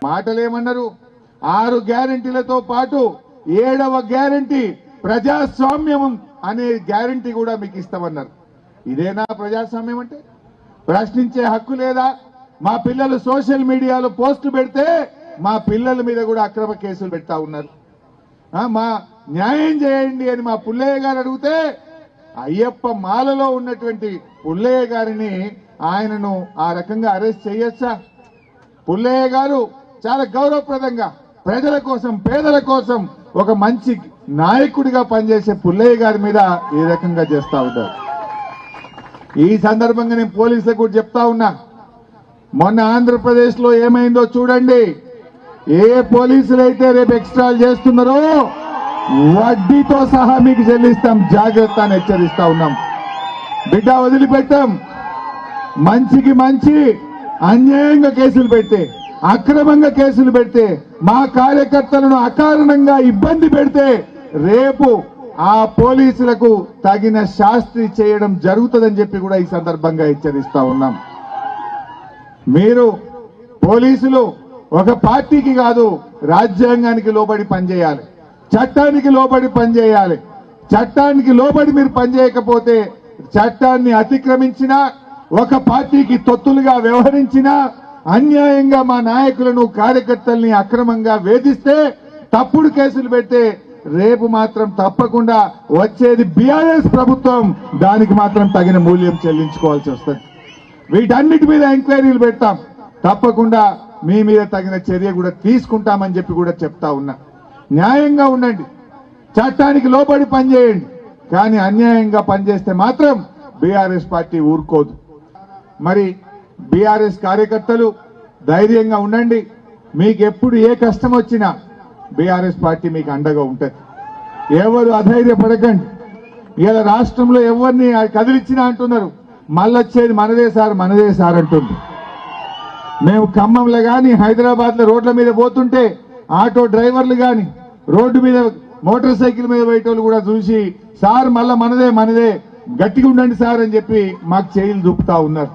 మాటలేమన్నారు? 6 గ్యారెంటీలతో పాటు 7వ గ్యారెంటీ ప్రజాస్వామ్యం అనే గ్యారెంటీ కూడా మీకు ఇస్తామన్నారు. ఇదేనా ప్రజాస్వామ్యం అంటే? ప్రశ్నించే హక్కు లేదా? మా పిల్లలు సోషల్ మీడియాలో పోస్టులు పెడితే మా పిల్లల మీద కూడా అక్రమ కేసులు పెడతా ఉన్నారు. మా న్యాయం చేయండి అని మా పుల్లయ్య గారు అడిగితే అయ్యప్ప మాలలో ఉన్నటువంటి పుల్లయ్య గారిని ఆయనను ఆ రకంగా అరెస్ట్ చేయొచ్చా? పుల్లయ్య గారు చాలా గౌరవప్రదంగా ప్రజల కోసం పేదల కోసం ఒక మంచి నాయకుడిగా పనిచేసే పుల్లయ్య గారి మీద ఈ రకంగా చేస్తా ఉంటారు. ఈ సందర్భంగా నేను పోలీసులకు కూడా చెప్తా ఉన్నా, మొన్న ఆంధ్రప్రదేశ్ లో ఏమైందో చూడండి. ఏ పోలీసులు అయితే రేపు ఎక్స్ట్రాలు చేస్తున్నారో వడ్డీతో సహా మీకు చెల్లిస్తాం, జాగ్రత్త అని హెచ్చరిస్తా ఉన్నాం. బిడ్డ వదిలిపెట్టాం. మంచికి మంచి అన్యాయంగా కేసులు పెడితే, అక్రమంగా కేసులు పెడితే, మా కార్యకర్తలను అకారణంగా ఇబ్బంది పెడితే రేపు ఆ పోలీసులకు తగిన శాస్తి చేయడం జరుగుతుందని చెప్పి కూడా ఈ సందర్భంగా హెచ్చరిస్తా ఉన్నాం. మీరు పోలీసులు ఒక పార్టీకి కాదు, రాజ్యాంగానికి లోబడి పనిచేయాలి, చట్టానికి లోబడి పనిచేయాలి. చట్టానికి లోబడి మీరు పనిచేయకపోతే, చట్టాన్ని అతిక్రమించినా, ఒక పార్టీకి తొత్తులుగా వ్యవహరించినా, అన్యాయంగా మా నాయకులను కార్యకర్తల్ని అక్రమంగా వేధిస్తే, తప్పుడు కేసులు పెడితే రేపు మాత్రం తప్పకుండా వచ్చేది బీఆర్ఎస్ ప్రభుత్వం, దానికి మాత్రం తగిన మూల్యం చెల్లించుకోవాల్సి వస్తుంది. వీటన్నిటి మీద ఎంక్వైరీలు పెడతాం, తప్పకుండా మీ మీద తగిన చర్య కూడా తీసుకుంటామని చెప్పి కూడా చెప్తా ఉన్నా. న్యాయంగా ఉండండి, చట్టానికి లోబడి పనిచేయండి, కానీ అన్యాయంగా పనిచేస్తే మాత్రం బీఆర్ఎస్ పార్టీ ఊరుకోదు. మరి బీఆర్ఎస్ కార్యకర్తలు ధైర్యంగా ఉండండి. మీకు ఎప్పుడు ఏ కష్టం వచ్చినా బీఆర్ఎస్ పార్టీ మీకు అండగా ఉంటుంది. ఎవరు అధైర్యపడకండి. ఇలా రాష్ట్రంలో ఎవరిని కదిలిచ్చినా అంటున్నారు, మళ్ళొచ్చేది మనదే సార్ మనదే సార్ అంటుంది. మేము ఖమ్మంలో కానీ హైదరాబాద్ లో రోడ్ల మీద పోతుంటే ఆటో డ్రైవర్లు కానీ రోడ్డు మీద మోటార్ సైకిల్ మీద పోయేటోళ్ళు కూడా చూసి సార్ మళ్ళా మనదే మనదే, గట్టిగా ఉండండి సార్ అని చెప్పి మాకు చేయిలు చూపుతా ఉన్నారు.